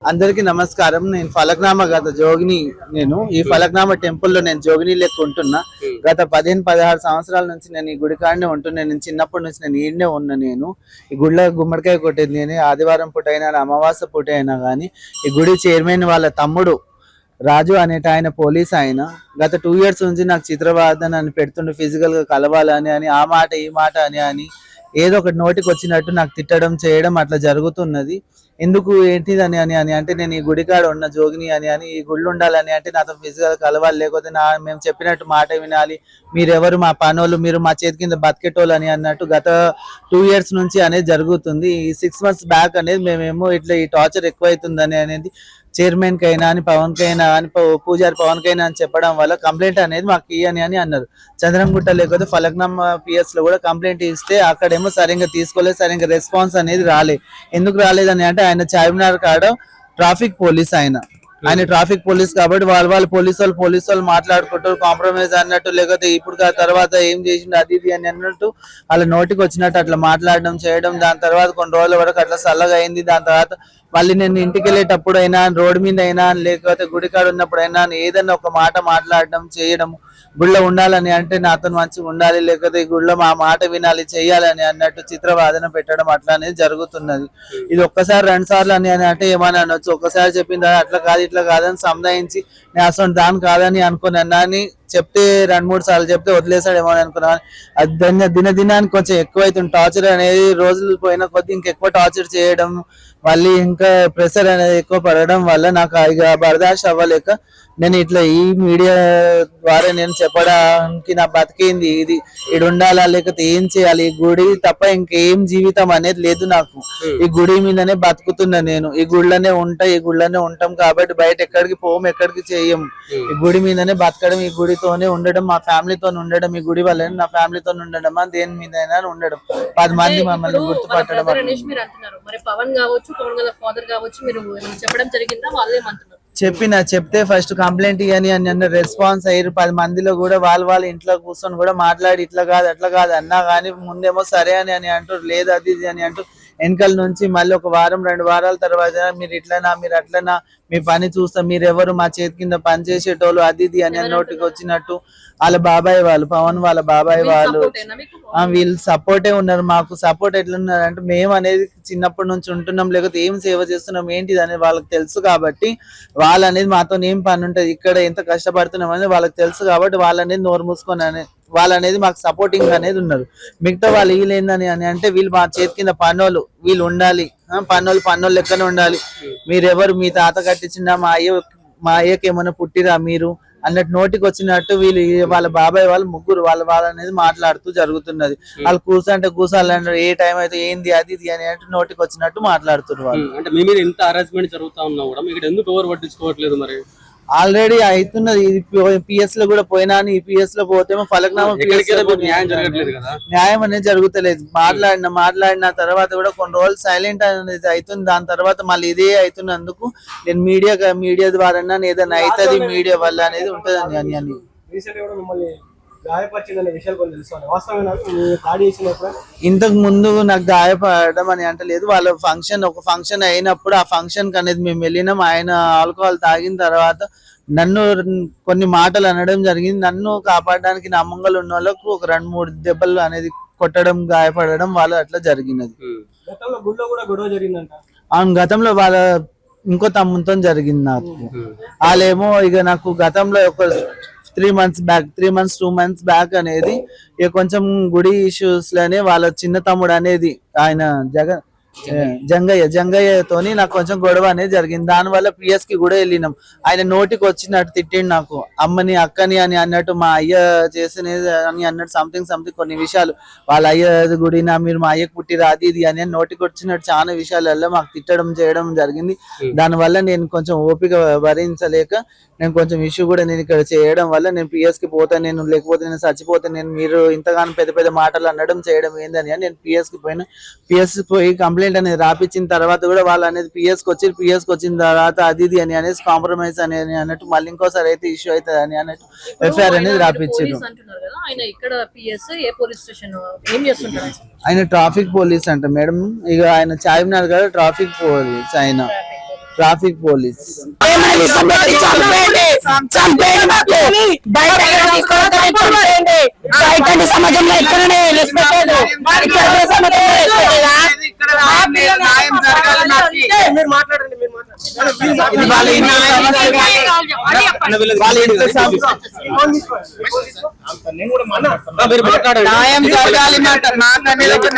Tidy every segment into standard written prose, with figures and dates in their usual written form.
అందరికీ నమస్కారం. నేను ఫలక్నామా గత జోగిని. నేను ఈ ఫలక్నామా టెంపుల్ లో నేను జోగిని లెక్క ఉంటున్నా. గత 15-16 సంవత్సరాల నుంచి నేను ఈ గుడి కాడనే ఉంటున్నా. నేను చిన్నప్పటి నుంచి నేను ఈడనే ఉన్నా. నేను ఈ గుడిలో గుమ్మడికాయ కొట్టేది నేను. ఆదివారం పూట అయినా అమావాస్య పూట అయినా కానీ ఈ గుడి చైర్మన్ వాళ్ళ తమ్ముడు రాజు అనేట ఆయన పోలీస్ ఆయన. గత 2 years నుంచి నాకు చిత్రవాదన అని పెడుతుండే, ఫిజికల్ గా కలవాలని అని ఆ మాట ఈ మాట అని ఏదో ఒకటి నోటికి వచ్చినట్టు నాకు తిట్టడం చేయడం అట్లా జరుగుతున్నది. ఎందుకు ఏంటిది అని అంటే నేను ఈ గుడికాడ ఉన్న జోగిని అని ఈ గుళ్ళు ఉండాలని అంటే నాతో ఫిజికల్ కలవాలి, లేకపోతే మేము చెప్పినట్టు మాట వినాలి, మీరెవరు మా పనోళ్ళు, మీరు మా చేతి కింద బతికేటోళ్ళు అని అన్నట్టు గత 2 years నుంచి అనేది జరుగుతుంది. ఈ 6 months బ్యాక్ అనేది మేమేమో ఇట్లా ఈ టార్చర్ ఎక్కువైతుందని అనేది చైర్మన్ కైనా అని పవన్ కైనా అని పూజారి పవన్ కైనా అని చెప్పడం వల్ల కంప్లైంట్ అనేది మాకు ఇయ్యని అని అన్నారు. చంద్రంగుట్ట లేకపోతే ఫలక్నామా పిఎస్ లో కూడా కంప్లైంట్ ఇస్తే అక్కడేమో సరిగ్గా తీసుకోలేదు, సరిగ్గా రెస్పాన్స్ అనేది రాలేదు. ఎందుకు రాలేదని అంటే ఆయన చార్మినార్ కాడ ట్రాఫిక్ పోలీస్ ఆయన ట్రాఫిక్ పోలీస్ కాబట్టి వాళ్ళ పోలీసు వాళ్ళు మాట్లాడుకుంటారు కాంప్రమైజ్ అన్నట్టు, లేకపోతే ఇప్పుడు తర్వాత ఏం చేసిండు అది ఇది అని అన్నట్టు వాళ్ళ నోటికి వచ్చినట్టు అట్లా మాట్లాడడం చేయడం. దాని తర్వాత కొన్ని రోజుల వరకు అట్లా చల్లగా అయింది. దాని తర్వాత మళ్ళీ నేను ఇంటికి వెళ్ళేటప్పుడు అయినా, రోడ్డు మీద అయినా, లేకపోతే గుడికాడ ఉన్నప్పుడు అయినా ఏదన్నా ఒక మాట మాట్లాడడం చేయడం, గుళ్ళో ఉండాలని అంటే నాతో మంచిగా ఉండాలి, లేకపోతే ఈ గుళ్ళో మా మాట వినాలి చెయ్యాలని అన్నట్టు చిత్రవాదన పెట్టడం అట్లా అనేది జరుగుతున్నది. ఇది ఒక్కసారి 2 సార్లు అని అంటే ఏమని అనొచ్చు. ఒక్కసారి చెప్పింది అట్లా కాదు ఇట్లా కాదని సంధాయించి నేను అసలు దాని కాదని అనుకుని అన్నాని చెప్తే 2-3 సార్లు చెప్తే వదిలేసాడేమో అని అనుకున్నాను. అది దినదినానికి కొంచెం ఎక్కువైతుంది. టార్చర్ అనేది రోజులు పోయిన కొద్ది ఇంకెక్కువ టార్చర్ చేయడం, మళ్ళీ ఇంకా ప్రెషర్ అనేది ఎక్కువ పడడం వల్ల నాకు ఇక బర్దాష్ అవ్వలేక నేను ఇట్లా ఈ మీడియా ద్వారా నేను చెప్పడానికి నా బతికేంది ఇది ఇడు ఉండాలా, లేకపోతే ఏం చేయాలి, ఈ గుడి తప్ప ఇంకేం జీవితం అనేది లేదు నాకు. ఈ గుడి మీదనే బతుకుతున్నా నేను. ఈ గుళ్ళనే ఉంటాం కాబట్టి బయట ఎక్కడికి పోము, ఎక్కడికి చెయ్యము. ఈ గుడి మీదనే బతకడం, ఈ గుడితోనే ఉండడం, మా ఫ్యామిలీతో ఉండడం, ఈ గుడి వల్లనే నా ఫ్యామిలీతో ఉండడం, దేని మీదైనా ఉండడం, 10 మంది మమ్మల్ని గుర్తుపట్టడం. చెప్తే ఫస్ట్ కంప్లైంట్ ఇవ్వని అని రెస్పాన్స్ అయ్యారు. 10 మందిలో కూడా వాళ్ళ ఇంట్లో కూర్చొని కూడా మాట్లాడి ఇట్లా కాదు అట్లా కాదు అన్నా కానీ ముందేమో సరే అని అంటారు, లేదు అది ఇది అని అంటూ వెనకాల నుంచి మళ్ళీ 1 వారం 2 వారాల తర్వాత మీరు ఇట్లనా మీరు అట్లనా మీ పని చూస్తాం, మీరెవరు మా చేతి కింద పని చేసేటోళ్ళు అది ఇది అని నోటికి వచ్చినట్టు వాళ్ళ బాబాయ్ వాళ్ళు, పవన్ వాళ్ళ బాబాయ్ వాళ్ళు వీళ్ళు సపోర్టే ఉన్నారు. మాకు సపోర్ట్ ఎట్లున్నారు అంటే మేము అనేది చిన్నప్పటి నుంచి ఉంటున్నాం, లేకపోతే ఏం సేవ చేస్తున్నాం ఏంటిది అనేది వాళ్ళకి తెలుసు కాబట్టి వాళ్ళు అనేది మాతో ఏం పని ఉంటుంది, ఇక్కడ ఎంత కష్టపడుతున్నాం అనేది వాళ్ళకి తెలుసు కాబట్టి వాళ్ళు అనేది నోరు మూసుకొని వాళ్ళు అనేది మాకు సపోర్టింగ్ అనేది ఉన్నారు. మిగతా వాళ్ళు వీళ్ళు ఏందని అని అంటే వీళ్ళు మా చేతి కింద పన్నోళ్ళు, వీళ్ళు ఉండాలి, పన్నోళ్ళు లెక్కనే ఉండాలి, మీరెవరు మీ తాత కట్టించిన మా అయ్యకి ఏమైనా పుట్టిరా మీరు అన్నట్టు నోటికి వచ్చినట్టు వీళ్ళు వాళ్ళ బాబాయ్ వాళ్ళు ముగ్గురు వాళ్ళ అనేది మాట్లాడుతూ జరుగుతున్నది. వాళ్ళు కూర్చోాలంటారు, ఏ టైం అయితే ఏంది అది ఇది అని అంటే నోటికి వచ్చినట్టు మాట్లాడుతున్నారు వాళ్ళు. అంటే మీ మీద ఎంత హరాస్మెంట్ జరుగుతా ఉన్నా కూడా మీకు ఎందుకు ఎవరు పట్టించుకోవట్లేదు? మరి ఆల్రెడీ అవుతున్నది. పిఎస్ లో కూడా పోయినా, ఈ పిఎస్ లో పోతేమో ఫలక్నామా న్యాయం అనేది జరుగుతలేదు. మాట్లాడిన తర్వాత కూడా కొన్ని రోజులు సైలెంట్ అనేది అవుతుంది. దాని తర్వాత మళ్ళీ ఇదే అవుతున్నందుకు నేను మీడియా ద్వారా ఏదైనా అవుతుంది మీడియా వల్ల అనేది ఉంటది అని ఇంతకు ముందు నాకు గాయపడడం అని అంటలేదు. వాళ్ళ ఒక ఫంక్షన్ అయినప్పుడు ఆ ఫంక్షన్ కి అనేది మేము వెళ్ళినాం. ఆయన ఆల్కహాల్ తాగిన తర్వాత నన్ను కొన్ని మాటలు అనడం జరిగింది. నన్ను కాపాడడానికి నా ముంగలు ఉన్న వాళ్ళకు ఒక 2-3 దెబ్బలు అనేది కొట్టడం, గాయపడడం వాళ్ళు అట్లా జరిగినది. అవును, గతంలో వాళ్ళ ఇంకో తమ్ముతో జరిగింది నాకు. వాళ్ళేమో ఇక నాకు గతంలో ఒక 2 months బ్యాక్ అనేది ఇక కొంచెం గుడి ఇష్యూస్ లోనే వాళ్ళ చిన్న తమ్ముడు అనేది ఆయన జంగయ్యతోని నాకు కొంచెం గొడవ అనేది జరిగింది. దానివల్ల పిఎస్ కి కూడా వెళ్ళినాం. ఆయన నోటికి వచ్చినట్టు తిట్టిండు, నాకు అమ్మని అక్కని అని అన్నట్టు, మా అయ్య చేసినది అని అన్నట్టు సంథింగ్ కొన్ని విషయాలు, వాళ్ళ అయ్య గుడి మీరు మా అయ్యకు పుట్టిరా అది ఇది అని నోటికి వచ్చినట్టు చాలా విషయాలలో మాకు తిట్టడం చేయడం జరిగింది. దానివల్ల నేను కొంచెం ఓపిక భరించలేక నేను కొంచెం ఇష్యూ కూడా నేను ఇక్కడ చేయడం వల్ల నేను పిఎస్ కి పోతాను, నేను లేకపోతే నేను చచ్చిపోతాను, మీరు ఇంతగానో పెద్ద మాటలు అనడం చేయడం ఏందని నేను పిఎస్ కి పోయి కంప్లైంట్ అనేది రాపించిన తర్వాత కూడా వాళ్ళు అనేది పిఎస్ కి వచ్చిన తర్వాత అది ఇది అని అనేసి కాంప్రమైజ్ అని అన్నట్టు మళ్ళీ ఇంకోసారి అయితే ఇష్యూ అవుతుంది అని అన్నట్టు ఎఫ్ఐఆర్ అనేది రాపించారు. ఆయన ట్రాఫిక్ పోలీస్ అంట మేడం. ఇక ఆయన చార్మినార్ గారు ట్రాఫిక్ పోలీస్, ఆయన ట్రాఫిక్ పోలీస్. సమాజంలో ఎక్కడనే న్యాయం జరగాలి,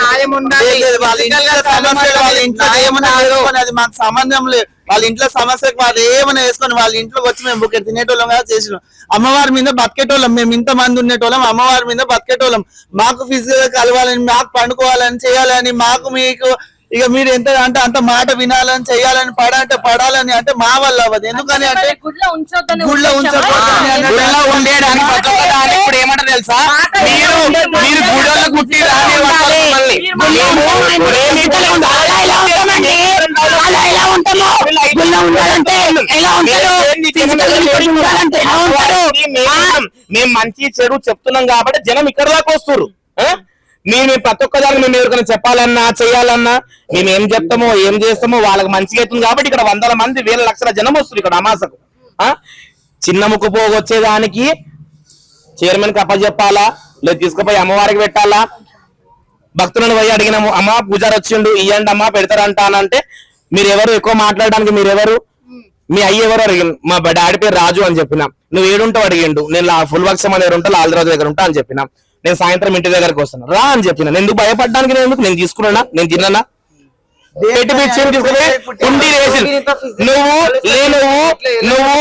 న్యాయం ఉండాలి. వాళ్ళ ఇంట్లో సమస్యలు వాళ్ళ ఇంట్లో ఏమైనా వేసుకొని అది మాకు సంబంధం లేదు. వాళ్ళ ఇంట్లో సమస్యకు వాళ్ళు ఏమైనా వేసుకొని వాళ్ళ ఇంట్లోకి వచ్చి మేము బుక్ తినేటోళ్ళం కదా చేసినాం. అమ్మవారి మీద బతికేటోళ్ళం, మేము ఇంత మంది ఉండేటోళ్ళం, అమ్మవారి మీద బతికేటోళ్ళం. మాకు ఫిజికల్ కలవాలని, మాకు పండుకోవాలని, చేయాలని, మాకు మీకు ఇక మీరు ఎంత అంటే అంత మాట వినాలని, చెయ్యాలని, పడాలని అంటే మా వల్ల అవ్వదు. ఎందుకని అంటే గుళ్ళో ఉండేదానికి ఇప్పుడు ఏమంటారు తెలుసా, మీరు గుళ్ళలో గుట్టి మేము మంచి చెడు చెప్తున్నాం కాబట్టి జనం ఇక్కడ దాకా వస్తారు. మేము ప్రతి ఒక్క దాన్ని మేము ఎవరికైనా చెప్పాలన్నా చేయాలన్నా మేము ఏం చెప్తామో ఏం చేస్తామో వాళ్ళకి మంచిగా అవుతుంది కాబట్టి ఇక్కడ 100 మంది 1,000 లక్షల జనం వస్తారు ఇక్కడ అమాసకు. చిన్న ముక్కు పోగొచ్చేదానికి చైర్మన్ కి అప్పచెప్పాలా, లేదు తీసుకుపోయి అమ్మవారికి పెట్టాలా. భక్తులను పోయి అడిగినాము, అమ్మ పూజారి వచ్చిండు ఇయ్యండి అమ్మ పెడతారంటానంటే మీరు ఎవరు ఎక్కువ మాట్లాడడానికి, మీరు ఎవరు, మీ అయ్యి ఎవరు అడిగిండు, మా డాడీ పేరు రాజు అని చెప్పినా. నువ్వు ఏడుంటావు అడిగిండు, నేను ఫుల్ వర్క్స్ దగ్గర ఉంటా, లాల్రాజు దగ్గర ఉంటా అని చెప్పినా. నేను సాయంత్రం ఇంటి దగ్గరకు వస్తాను రా అని చెప్పిన. నేను ఎందుకు భయపడడానికి, నేను తీసుకున్నా, నేను తిన్నానా, నువ్వు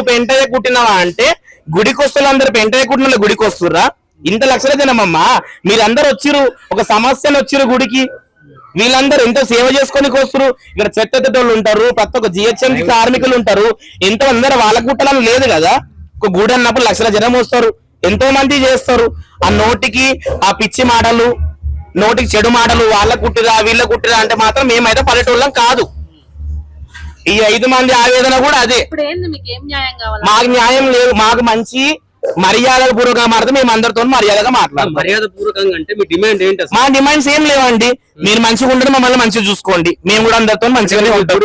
పెంటయ్య కుట్టినావా అంటే గుడికి వస్తున్న అందరు పెంటయ్య కుట్టిన గుడికి వస్తుర్రా? ఇంత లక్షల జనమమ్మా, మీరందరూ వచ్చిరు, ఒక సమస్యను వచ్చిరు గుడికి, వీళ్ళందరూ ఎంతో సేవ చేసుకొని వస్తురు. ఇక్కడ చెత్తోళ్ళు ఉంటారు, ప్రతి ఒక్క జిహెచ్ఎంసీ కార్మికులు ఉంటారు, ఎంతో అందరూ వాళ్ళ కుట్టాలని లేదు కదా. ఒక గుడి అన్నప్పుడు లక్షల జనం వస్తారు, ఎంతో మంది చేస్తారు. ఆ నోటికి ఆ పిచ్చి మాటలు, నోటికి చెడు మాటలు, వాళ్ళ కుట్టిరా వీళ్ళ కుట్టిరా అంటే మాత్రం మేమైతే పల్లెటూళ్ళం కాదు. ఈ 5 మంది ఆవేదన కూడా అదే. మాకు న్యాయం లేదు, మాకు మంచి మర్యాద పూర్వకంగా మాట్లాడితే మేము అందరితో మర్యాదగా మాట్లాడతాం. మర్యాద పూర్వకంగా అంటే మీ డిమాండ్ ఏంటి? మా డిమాండ్స్ ఏం లేవండి, మీరు మంచిగా ఉంటే మమ్మల్ని మంచిగా చూసుకోండి, మేము కూడా అందరితో మంచిగానే ఉంటాం.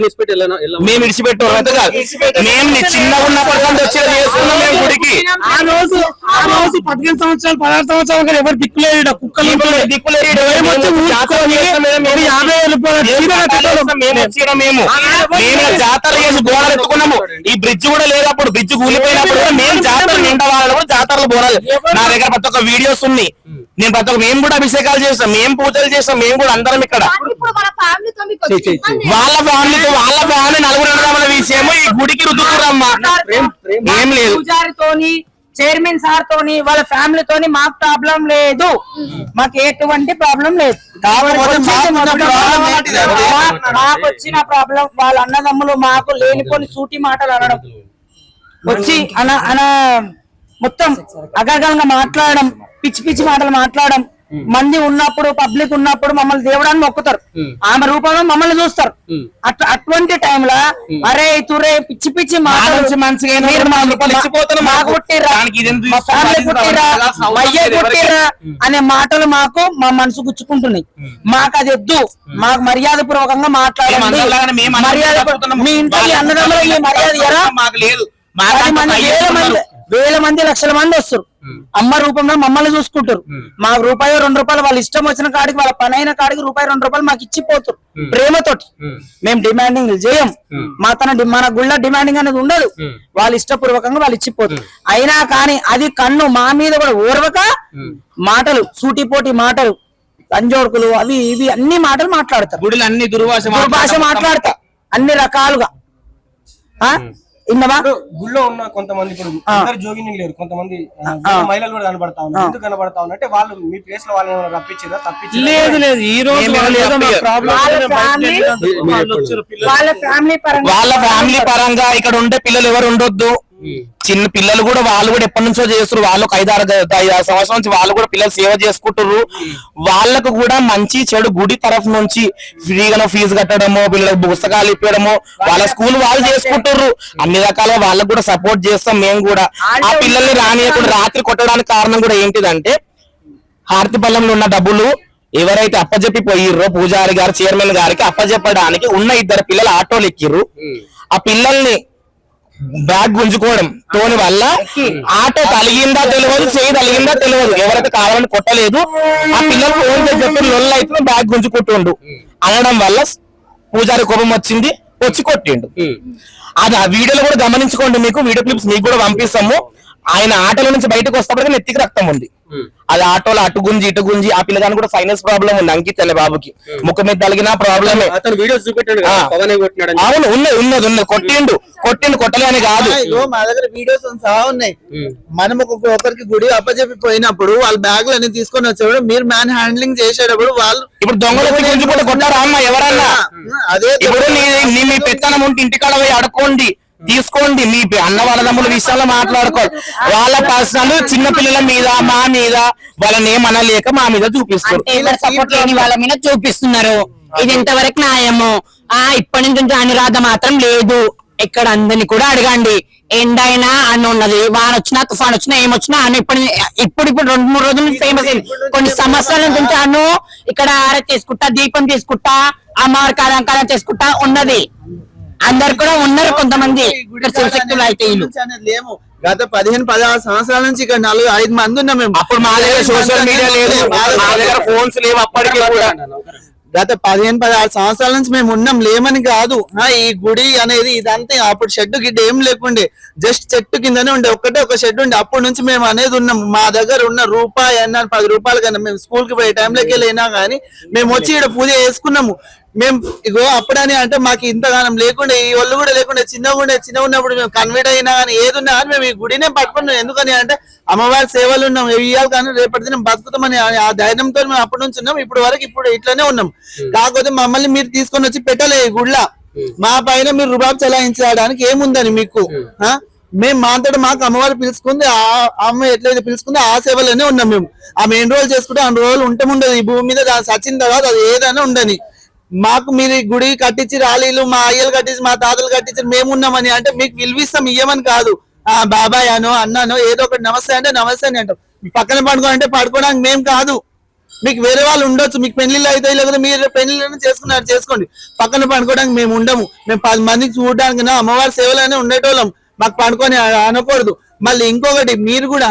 మేము విడిచిపెట్టాం అయితే కాదు, మేము చిన్నగా ఉన్నప్పటి వచ్చేది చేస్తున్నాం మేము గుడికి. ఆ రోజు 15 సంవత్సరాలు 16 సంవత్సరాలు ఎవరు దిక్కులేడు, కుక్కలు దిక్కులేడు. మేము జాతర చేసి బోనాలు ఎత్తుకున్నాము. ఈ బ్రిడ్జ్ కూడా లేదు, అప్పుడు బ్రిడ్జ్ కూలిపోయినప్పుడు మేము జాతర నిండా జాతరలు బోనాలు. నా దగ్గర ప్రతి ఒక్క వీడియోస్ ఉన్నాయి. నేను ప్రతి ఒక్క మేము కూడా అభిషేకాలు చేస్తాం, మేము పూజలు చేస్తాం, మేము కూడా అందరం ఇక్కడ. వాళ్ళ ఫ్యామిలీ 4 విషయము ఈ గుడికి రుద్దుకురమ్మా. ఏం లేదు, చైర్మన్ సార్ తోని వాళ్ళ ఫ్యామిలీతోని మాకు ప్రాబ్లం లేదు, మాకు ఎటువంటి ప్రాబ్లం లేదు. మాకు వచ్చిన ప్రాబ్లం వాళ్ళ అన్నదమ్ములు మాకు లేనిపోని సూటి మాటలు అనడం, వచ్చి మొత్తం అగర్గంగా మాట్లాడడం, పిచ్చి పిచ్చి మాటలు మాట్లాడడం. మంది ఉన్నప్పుడు, పబ్లిక్ ఉన్నప్పుడు మమ్మల్ని దేవుడాన్ని మొక్కుతారు, ఆమె రూపంలో మమ్మల్ని చూస్తారు. అటువంటి టైంలో అరే తురే పిచ్చి పిచ్చి మాటలు అనే మాటలు మాకు మా మనసు గుచ్చుకుంటున్నాయి. మాకు అది వద్దు, మాకు మర్యాద పూర్వకంగా మాట్లాడండి. మీ ఇంట్లో అన్నదమ్ములు ఈ మర్యాద వేల మంది లక్షల మంది వస్తారు, అమ్మ రూపంలో మమ్మల్ని చూసుకుంటారు. మాకు ₹2 వాళ్ళ ఇష్టం వచ్చిన కాడికి, వాళ్ళ పని అయిన కాడికి ₹2 మాకు ఇచ్చిపోతారు ప్రేమతోటి. మేము డిమాండింగ్ చేయం, మన గుళ్ళ డిమాండింగ్ అనేది ఉండదు, వాళ్ళు ఇష్టపూర్వకంగా వాళ్ళు ఇచ్చిపోతారు. అయినా కానీ అది కన్ను మా మీద కూడా ఓర్వక మాటలు, సూటిపోటి మాటలు, తంజోడుకులు, అవి ఇవి అన్ని మాటలు మాట్లాడతారు. గుడిలో అన్ని దుర్భాష మాట్లాడతా అన్ని రకాలుగా. గుళ్ళో ఉన్న కొంతమంది ఇప్పుడు అందరు జోగిని లేరు, కొంతమంది మహిళలు కూడా కనబడతా ఉన్నారు. ఎందుకు కనబడతా ఉన్నట్టే వాళ్ళు మీ ప్లేస్ లో వాళ్ళని రప్పించారా? తప్పించారు లేదు లేదు, ఈ రోజు వాళ్ళ ఫ్యామిలీ పరంగా ఇక్కడ ఉండే పిల్లలు ఎవరు ఉండొద్దు. చిన్న పిల్లలు కూడా వాళ్ళు కూడా ఎప్పటి నుంచో చేస్తారు, వాళ్ళు 5-6 సంవత్సరాల నుంచి వాళ్ళు కూడా పిల్లలు సేవ చేసుకుంటారు. వాళ్ళకు కూడా మంచి చెడు గుడి తరఫు నుంచి ఫ్రీగా ఫీజు కట్టడము, పిల్లలకు పుస్తకాలు ఇప్పడము, వాళ్ళ స్కూల్ వాళ్ళు చేసుకుంటారు. అన్ని రకాలుగా వాళ్ళకు కూడా సపోర్ట్ చేస్తాం మేము కూడా. ఆ పిల్లల్ని రానియకుండా రాత్రి కొట్టడానికి కారణం కూడా ఏంటిదంటే హారతి పళ్ళంలో ఉన్న డబ్బులు ఎవరైతే అప్పజెప్పి పోయిర్రో పూజారి గారు చైర్మన్ గారికి అప్పజెప్పడానికి ఉన్న 2 పిల్లలు ఆటోలు ఎక్కిర్రు. ఆ పిల్లల్ని బ్యాగ్ గుంజుకోవడం తోని వల్ల ఆటో తలిగిందా తెలియదు, చేయి తలిగిందా తెలియదు, ఎవరైతే కావాలని కొట్టలేదు. ఆ పిల్లలు ఫోన్ చేసి చెప్పి లొల్లు అయితే బ్యాగ్ గుంజుకుంటుండు అనడం వల్ల పూజారి కోపం వచ్చింది, వచ్చి కొట్టిండు. అది ఆ వీడియోలో కూడా గమనించుకోండి, మీకు వీడియో క్లిప్స్ మీకు కూడా పంపిస్తాము. ఆయన ఆటోల నుంచి బయటకు వస్తప్పటికీ నెత్తికి రక్తం ఉంది. అది ఆటోలో అటు గుంజి ఇటు గుంజి. ఆ పిల్లగాని కూడా సైనస్ ప్రాబ్లం ఉంది, అంకిత్ అనే బాబుకి ముఖం మీద తగిన ప్రాబ్లమే. అతను వీడియో చూపెట్టాడు అవును, ఉన్నది కొట్టలే అని కాదు. మా దగ్గర వీడియోస్ ఉన్నాయి. మనం ఒకరికి గుడి అప్పచెప్పి పోయినప్పుడు వాళ్ళ బ్యాగులు అన్ని తీసుకొని వచ్చేవాడు, మీరు మ్యాన్ హ్యాండ్లింగ్ చేసేటప్పుడు వాళ్ళు ఇప్పుడు దొంగలు గుంజుకుంటూ కొట్టారా అమ్మ ఎవరన్నా? అదే ఇప్పుడు మీ పెత్తనం ఉంటే ఇంటికాడ పోయి అడుకోండి, తీసుకోండి. మీ అన్న వాళ్ళ తమ్ముల విషయాల్లో మాట్లాడుకోవాలి. వాళ్ళ పర్సనల్ చిన్న పిల్లల మీద మా మీద వాళ్ళని ఏమనలేక మా మీద చూపిస్తారు. సపోర్ట్ లేని వాళ్ళ మీద చూపిస్తున్నారు. ఇది ఎంతవరకు న్యాయము? ఇప్పటి నుంచి అనురాధ మాత్రం లేదు. ఇక్కడ అందరిని కూడా అడగండి. ఎండైనా అన్న ఉన్నది, వాన వచ్చినా తుఫాన్ వచ్చినా ఏమొచ్చినా అన్న ఇప్పుడు 2-3 రోజులు ఫేమస్ అయింది. కొన్ని సంవత్సరాల నుంచి అను ఇక్కడ ఆరతి తీసుకుంటా, దీపం తీసుకుంటా, అమ్మవారికి అలంకారం చేసుకుంటా ఉన్నది. అందరు కూడా ఉన్నారు కొంతమంది శివశక్తులు అయితే లేము. గత 15-16 సంవత్సరాల నుంచి ఇక్కడ 4-5 మంది ఉన్నాం మేము. అప్పుడు మా దగ్గర సోషల్ మీడియా లేదు, మా దగ్గర ఫోన్స్ లేవు. అప్పటికి కూడా గత 15-16 సంవత్సరాల నుంచి మేము ఉన్నాం, లేమని కాదు. ఈ గుడి అనేది ఇదంతా అప్పుడు షెడ్ గిడ్డ ఏం లేకుండే, జస్ట్ చెట్టు కిందనే ఉండే, ఒక షెడ్ ఉండే. అప్పటి నుంచి మేము అనేది ఉన్నాం. మా దగ్గర ఉన్న రూపాయి అన్న 10 రూపాయలు కన్నా మేము స్కూల్ కి పోయే టైంలోకి వెళ్ళినా కానీ మేము వచ్చి ఇక్కడ పూజ చేసుకున్నాము. మేము ఇగో అప్పుడని అంటే మాకు ఇంతగానం లేకుండే, ఈ ఒళ్ళు కూడా లేకుండే, చిన్న ఉన్నప్పుడు మేము కన్వర్ట్ అయినా కానీ ఏది ఉన్నా కానీ మేము ఈ గుడినే పట్టుకున్నాం. ఎందుకని అంటే అమ్మవారి సేవలు ఉన్నాం, ఇవ్వాలి కానీ రేపటి దినం బతుకుతామని ఆ ధైర్యంతో మేము అప్పటి నుంచి ఉన్నాం. ఇప్పుడు ఇట్లానే ఉన్నాం. కాకపోతే మమ్మల్ని మీరు తీసుకొని వచ్చి పెట్టలే ఈ గుడిలా. మా పైన మీరు రుబాబు చలాయించడానికి ఏముందని మీకు? మేము మాట్లాడి మాకు అమ్మవారు పిలుచుకుంది, ఆ అమ్మ ఎట్లయితే పిలుచుకుందో ఆ సేవలోనే ఉన్నాం మేము. ఆమె ఎన్ని రోజులు చేసుకుంటే 2 రోజులు ఉండదు ఈ భూమి మీద. దాని సచిన తర్వాత అది ఏదైనా ఉండని. మాకు మీరు గుడి కట్టించి రాలీలు మా అయ్యలు కట్టించి మా తాతలు కట్టించి మేము ఉన్నామని అంటే మీకు విలువిస్తాం, ఇయ్యమని కాదు. బాబాయ్ అనో అన్నానో ఏదో ఒకటి నమస్తే అంటే నమస్తే అని అంటాం. పక్కన పడుకోవాలంటే పడుకోవడానికి మేము కాదు. మీకు వేరే వాళ్ళు ఉండొచ్చు, మీకు పెళ్లిళ్ళు అయితే లేకపోతే మీరు పెళ్లిళ్ళని చేసుకోండి. పక్కన పడుకోవడానికి మేము ఉండము. మేము 10 మందికి చూడడానికి అమ్మవారి సేవలోనే ఉండేటోళ్ళం. మాకు పడుకొని అనకూడదు. మళ్ళీ ఇంకొకటి మీరు కూడా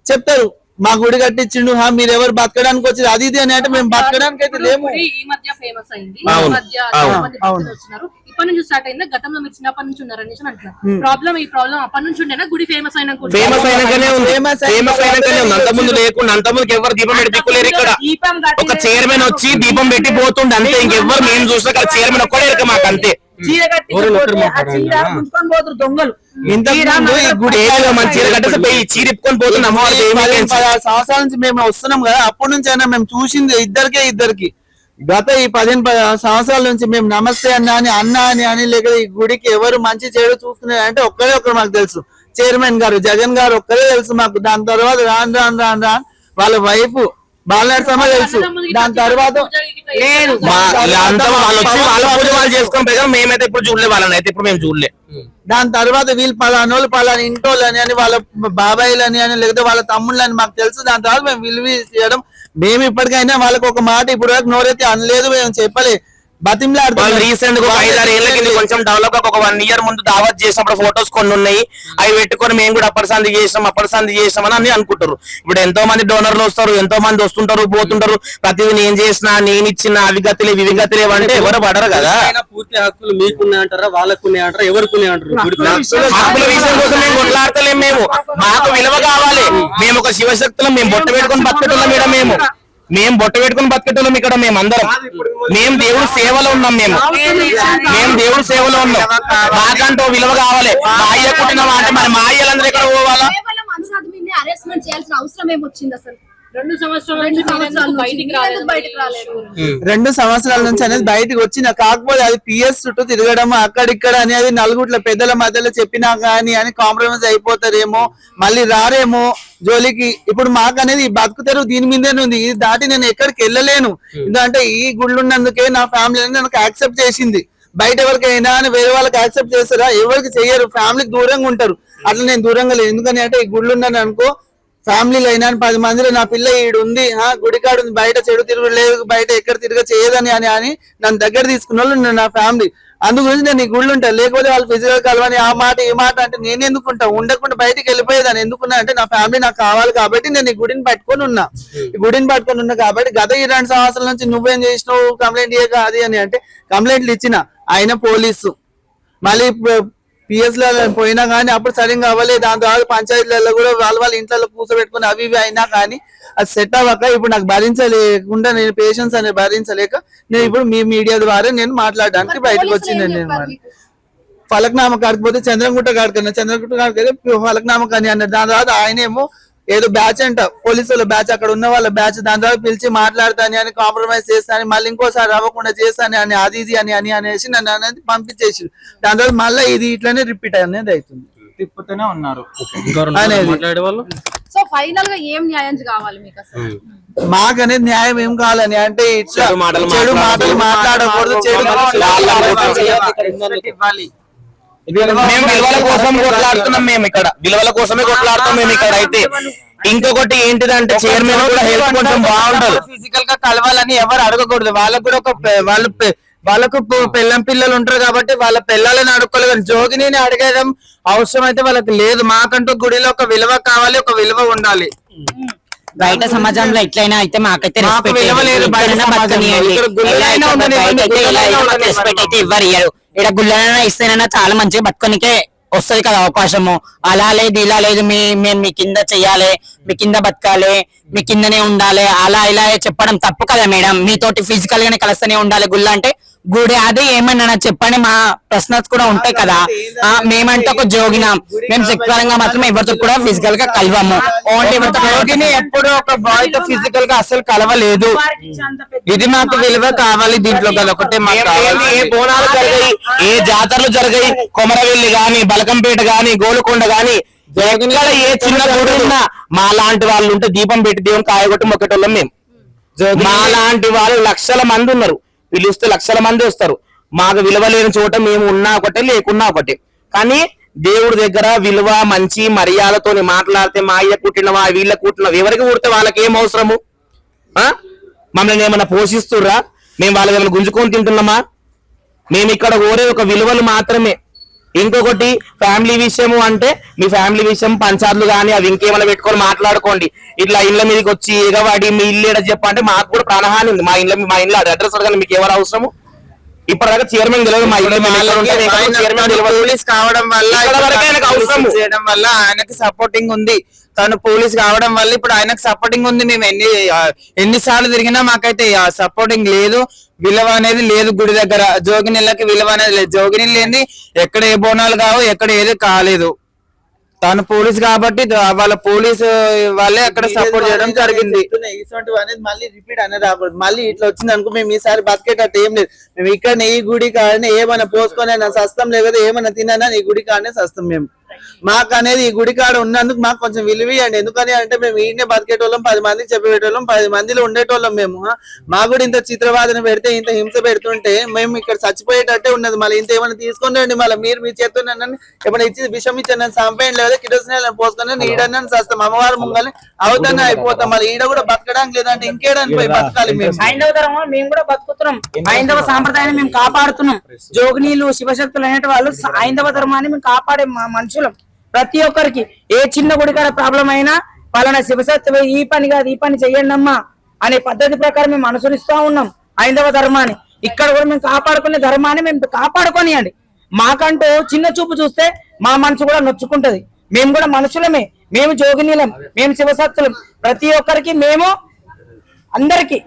చెప్తారు, మా గుడి కట్టించిండు, మీరు ఎవరు బతకడానికి వచ్చి అది ఇది అని అంటే మేము బతకడానికి అయితే లేము. ఈ మధ్య ఫేమస్ అయింది, ఈ మధ్య చాలా మంది భక్తులు వస్తున్నారు. ఇప్పటి నుంచి స్టార్ట్ అయిందా? గతంలో మీరు చిన్నప్పటి నుంచి ఉన్నారు అనేసి అంటున్నారు. ఈ ప్రాబ్లం అప్పటి నుంచి ఉండేనా? గుడి ఫేమస్ అయినా అంతకుముందు లేకుండా, అంతకుముందుకు ఎవరు దీపం పెట్టి దిక్కులేరు. ఇక్కడ ఒక చైర్మన్ వచ్చి దీపం పెట్టి పోతుండే అంతే. ఇంకెవ్వరు మేము చూసిన చైర్మన్ ఒక్కడే ఇక మాకు అంతే. దొంగలు సంవత్సరాల నుంచి మేము వస్తున్నాం కదా, అప్పటి నుంచి అయినా మేము చూసింది ఇద్దరికి. గత ఈ 15 సంవత్సరాల నుంచి మేము నమస్తే అన్న అని లేక ఈ గుడికి ఎవరు మంచి చెడు చూసుకునే అంటే ఒక్కరు మాకు తెలుసు, చైర్మన్ గారు జగన్ గారు ఒక్కరే తెలుసు మాకు. దాని తర్వాత రాను వాళ్ళ వైఫ్ బాలనాడు సమ తెలుసు. దాని తర్వాత మేమైతే ఇప్పుడు చూడలే, వాళ్ళని అయితే ఇప్పుడు మేము చూడలే. దాని తర్వాత వీళ్ళు పలానోళ్ళు పలానా ఇంటోళ్ళని అని వాళ్ళ బాబాయిలని అని లేకపోతే వాళ్ళ తమ్ముళ్ళని మాకు తెలుసు. దాని తర్వాత మేము విలువ చేయడం. మేము ఇప్పటికైనా వాళ్ళకి ఒక మాట ఇప్పుడు వరకు నోరైతే అనలేదు, మేము చెప్పలే, బతిమలాడుతున్నాం. రీసెంట్ గా 5-6 ఏళ్ల కింద కొంచెం డెవలప్ ఒక 1 ఇయర్ ముందు దావత్ చేసినప్పుడు ఫొటోస్ కొన్ని ఉన్నాయి. అవి పెట్టుకొని మేము కూడా అప్పటి సంది చేసాం అని అనుకుంటారు. ఇప్పుడు ఎంతో మంది డోనర్లు వస్తారు, ఎంతో మంది వస్తుంటారు పోతుంటారు. ప్రతిదీ నేను చేసిన నేను ఇచ్చిన అవిగతిలే వివిగతిలే అంటే ఎవరు పడరు కదా. పూర్తి హక్కులు మీకున్నాయంటారా వాళ్ళకున్నాయంటారా ఎవరుకున్నాయంటారు? హక్కుల విషయం కోసం మేము కొట్లాడతలేం. మాకు విలువ కావాలి. మేము ఒక శివశక్తులం, మేము బొట్ట పెట్టుకొని బతికేటోళ్ళం ఇక్కడ. మేము బొట్ట పెట్టుకుని బతికేటోళ్ళం ఇక్కడ. మేమందరం మేము దేవుడి సేవలో ఉన్నాం. మేము దేవుడి సేవలో ఉన్నాం. మాకంటూ విలువ కావాలి. మా అయ్య పుట్టిన అంటే మరి మా అయ్యలందరూ ఎక్కడ పోవాలా? అరెస్ట్మెంట్ చేయాల్సిన అవసరం ఏమొచ్చింది అసలు? 2 సంవత్సరాల బయటికి రాలేదు. 2 సంవత్సరాల నుంచి అనేది బయటకు వచ్చిన, కాకపోతే అది పిఎస్ చుట్టూ తిరగడం అక్కడిక్కడ అనేది నలుగుట్ల పెద్దల మధ్యలో చెప్పినా గానీ అని కాంప్రమైజ్ అయిపోతారేమో, మళ్ళీ రారేమో జోలికి. ఇప్పుడు మాకు అనేది బతుకుతారు దీని మీదనే ఉంది. ఇది దాటి నేను ఎక్కడికి వెళ్ళలేను. ఎందుకంటే ఈ గుళ్ళు ఉన్నందుకే నా ఫ్యామిలీ నాకు యాక్సెప్ట్ చేసింది. బయట ఎవరికైనా అని వేరే వాళ్ళకి యాక్సెప్ట్ చేస్తారా? ఎవరికి చెయ్యరు, ఫ్యామిలీకి దూరంగా ఉంటారు. అట్లా నేను దూరంగా లేదు. ఎందుకని అంటే ఈ గుళ్ళు ఉన్నాను అనుకో ఫ్యామిలీలో అయినా 10 మందిలో నా పిల్ల ఈడు ఉంది, గుడికాడు ఉంది, బయట చెడు తిరుగులేదు, బయట ఎక్కడ తిరగ చేయదని అని నన్ను దగ్గర తీసుకున్న వాళ్ళు నా ఫ్యామిలీ. అందు గురించి నేను ఈ గుళ్ళు ఉంటాను. లేకపోతే వాళ్ళు ఫిజికల్ కలవని ఆ మాట ఈ మాట అంటే నేను ఎందుకుంటా, ఉండకుండా బయటికి వెళ్ళిపోయేదాన్ని. ఎందుకున్నా అంటే నా ఫ్యామిలీ నాకు కావాలి కాబట్టి నేను ఈ గుడిని పట్టుకొని ఉన్నా. ఈ గుడిని పట్టుకొని ఉన్నా కాబట్టి గత 2 సంవత్సరాల నుంచి నువ్వేం చేసినావు, కంప్లైంట్ ఇయ్యక అది అని అంటే కంప్లైంట్లు ఇచ్చిన ఆయన పోలీసు, మళ్ళీ పిఎస్ లో పోయినా కానీ అప్పుడు సరిగ్గా అవ్వలేదు. దాని తర్వాత పంచాయతీలలో కూడా వాళ్ళ ఇంట్లో కూర్చోబెట్టుకుని అవి ఇవి అయినా కానీ అది సెట్ అవ్వక ఇప్పుడు నాకు భరించలేకుండా నేను పేషెన్స్ అనేది భరించలేక నేను ఇప్పుడు మీ మీడియా ద్వారా నేను మాట్లాడడానికి బయటకు వచ్చింది. నేను ఫలక్నామా కాడికి పోతే చంద్రగుట్ట కాడికి ఫలక్నామా కానీ అన్నారు. దాని తర్వాత ఆయనేమో ఏదో బ్యాచ్ అంట, పోలీసుల బ్యాచ్, అక్కడ ఉన్న వాళ్ళ బ్యాచ్, దాని తర్వాత పిలిచి మాట్లాడతాను అని కాంప్రమైజ్ చేస్తాను, మళ్ళీ ఇంకోసారి అవ్వకుండా చేస్తాను అని అది ఇది అని అనేసి నన్ను అనేది పంపించేసి దాని తర్వాత మళ్ళీ ఇది ఇట్లానే రిపీట్ అనేది అవుతుంది, తిప్పుతూనే ఉన్నారు మాట్లాడేవాళ్ళు. సో ఫైనల్ గా ఏం న్యాయం కావాలి మీకు అసలు? మాకు అనేది న్యాయం ఏం కావాలని అంటే ఇట్లా చెడు మాటలు మాట్లాడకూడదు, ఇవ్వాలి. మేము విలువల కోసం కొట్లాడుతున్నాం, మేము ఇక్కడ విలువల కోసమే కొట్లాడుతాం మేము ఇక్కడ. అయితే ఇంకొకటి ఏంటిదంటే చైర్మన్ కూడా హెల్త్ కొంచెం బాగుంటది. ఫిజికల్ గా కలవాలని ఎవరు అడగకూడదు. వాళ్ళకు కూడా వాళ్ళకు పిల్లం పిల్లలు ఉంటారు కాబట్టి వాళ్ళ పిల్లలని అడుక్కోలేదు, కానీ జోగిని అడిగేయడం అవసరం అయితే వాళ్ళకి లేదు. మాకంటూ గుడిలో ఒక విలువ కావాలి, ఒక విలువ ఉండాలి. బయట సమాజంలో ఎట్లయినా అయితే మాకైతే విలువ లేదు. రెస్పెక్ట్ అయితే ఇవ్వరు, ఇయ్యరు. ఇక్కడ గుళ్ళైనా ఇస్తేనైనా చాలా మంచిగా బతుకోనికే వస్తుంది కదా అవకాశము. అలా లేదు ఇలా లేదు, మేము మీ కింద చెయ్యాలి, మీ కింద బతకాలి, మీ కిందనే ఉండాలి, అలా ఇలా చెప్పడం తప్పు కదా మేడం. మీతోటి ఫిజికల్ గానే కలుస్తూనే ఉండాలి గుళ్ళ అంటే గుడి. అదే ఏమన్నా చెప్పండి, మా ప్రశ్నలు కూడా ఉంటాయి కదా. మేమంటే ఒక జోగినాం, మేము సెక్యులర్గా మాత్రం ఎవరితో కూడా ఫిజికల్ గా కలవము. ఓన్లీ జోగిని ఎప్పుడు ఒక బాయ్ తో ఫిజికల్ గా అసలు కలవలేదు. ఇది మాకు విలువ కావాలి దీంట్లో కదా. ఒకటే ఏ బోనాలు జరిగాయి, ఏ జాతరలు జరిగాయి, కొమరవెల్లి గాని, బలకంపేట గాని, గోలుకొండ గాని, ఇక్కడ ఏ చిన్న గుడి ఉన్నా మా లాంటి వాళ్ళు ఉంటే దీపం పెట్టి దేవుని కాయగొట్టి మొక్కటోళ్ళం మేము. మా లాంటి వాళ్ళు లక్షల మంది ఉన్నారు, పిలిస్తే లక్షల మంది వస్తారు. మాకు విలువ లేని చోట మేము ఉన్నా ఒకటే లేకున్నా ఒకటే. కానీ దేవుడి దగ్గర విలువ మంచి మర్యాదతో మాట్లాడితే మా అయ్య కుట్టినవా వీళ్ళ కుట్టినవా ఎవరికి కుడితే వాళ్ళకి ఏం అవసరము? మమ్మల్ని ఏమన్నా పోషిస్తుర్రా? మేము వాళ్ళ దగ్గర గుంజుకొని తింటున్నామా? మేము ఇక్కడ కోరే ఒక విలువలు మాత్రమే. ఇంకొకటి ఫ్యామిలీ విషయము అంటే మీ ఫ్యామిలీ విషయం పంచాయతీలు కానీ అవి ఇంకేమైనా పెట్టుకొని మాట్లాడుకోండి. ఇట్లా ఇళ్ళ మీదకి వచ్చి ఎగవాడి మీ ఇల్లు ఏడ చెప్పంటే మాకు కూడా ప్రాణహాని ఉంది. మా ఇల్లు అడ్రస్ అడగాలి, మీకు ఎవరు అవసరము? ఇప్పటిదాకా చైర్మన్ తెలియదు, మా ఇల్లు పోలీస్ కావడం వల్ల చేయడం వల్ల ఆయనకి సపోర్టింగ్ ఉంది. తను పోలీస్ కావడం వల్ల ఇప్పుడు ఆయనకు సపోర్టింగ్ ఉంది. మేము ఎన్నిసార్లు తిరిగినా మాకైతే సపోర్టింగ్ లేదు, విలువ అనేది లేదు. గుడి దగ్గర జోగినీళ్ళకి విలువ అనేది లేదు. జోగిని లేని ఎక్కడ ఏ బోనాలు కావు, ఎక్కడ ఏది కాలేదు. తను పోలీస్ కాబట్టి వాళ్ళ పోలీసు వాళ్ళే అక్కడ సపోర్ట్ చేయడం జరిగింది. మళ్ళీ రిపీట్ అనేది రాకూడదు. మళ్ళీ ఇట్లా వచ్చింది అనుకో మేము ఈసారి బతికేటట్టు ఏం లేదు. మేము ఇక్కడ ఈ గుడి కాడనే ఏమైనా పోసుకొని సస్తం, లేకపోతే ఏమైనా తిన్నా ఈ గుడి కాడనే సస్తం. మేము మాకు అనేది ఈ గుడి కాడ ఉన్నందుకు మాకు కొంచెం విలువ ఇవ్వండి. ఎందుకని అంటే మేము ఈయనే బతికేటోళ్ళం, 10 మందికి చెప్పేటోళ్ళం, 10 మందిలో ఉండేటోళ్ళం. మేము మా కూడా ఇంత చిత్రవాదన పెడితే, ఇంత హింస పెడుతుంటే మేము ఇక్కడ చచ్చిపోయేటట్టే ఉన్నది. మళ్ళీ ఇంత ఏమైనా తీసుకొని రండి, మళ్ళీ మీరు మీ చేతుల్లో ఏమైనా ఇచ్చి విషం ఇచ్చి నన్ను చంపేయండి, లేదా కిరోసిన్ పోసుకొని ఈడని సస్తాం. అమ్మవారి ముంగల్ని అవుతానే అయిపోతాం. మళ్ళీ ఈడ కూడా బతకడానికి లేదంటే ఇంకేడానికి పోయి బతకాలి. మేము హైందవ ధర్మం మేము కూడా బతుకుతున్నాం, హైందవ సాంప్రదాయాన్ని మేము కాపాడుతున్నాం. జోగినీలు శివశక్తులు అనేటి వాళ్ళు హైందవ ధర్మాన్ని మేము కాపాడే మనుషులం. ప్రతి ఒక్కరికి ఏ చిన్న గుడికాడ ప్రాబ్లం అయినా పలానా శివశక్తి ఈ పని కాదు ఈ పని చెయ్యండి అమ్మా అనే పద్ధతి ప్రకారం మేము అనుసరిస్తా ఉన్నాం హైందవ ధర్మాన్ని. ఇక్కడ కూడా మేము కాపాడుకునే ధర్మాన్ని మేము కాపాడుకోనియండి. మాకంటూ చిన్న చూపు చూస్తే మా మనసు కూడా నొచ్చుకుంటది. మేము కూడా మనుషులమే, మేము జోగినీలం, మేము శివశక్తులం. ప్రతి ఒక్కరికి మేము అందరికి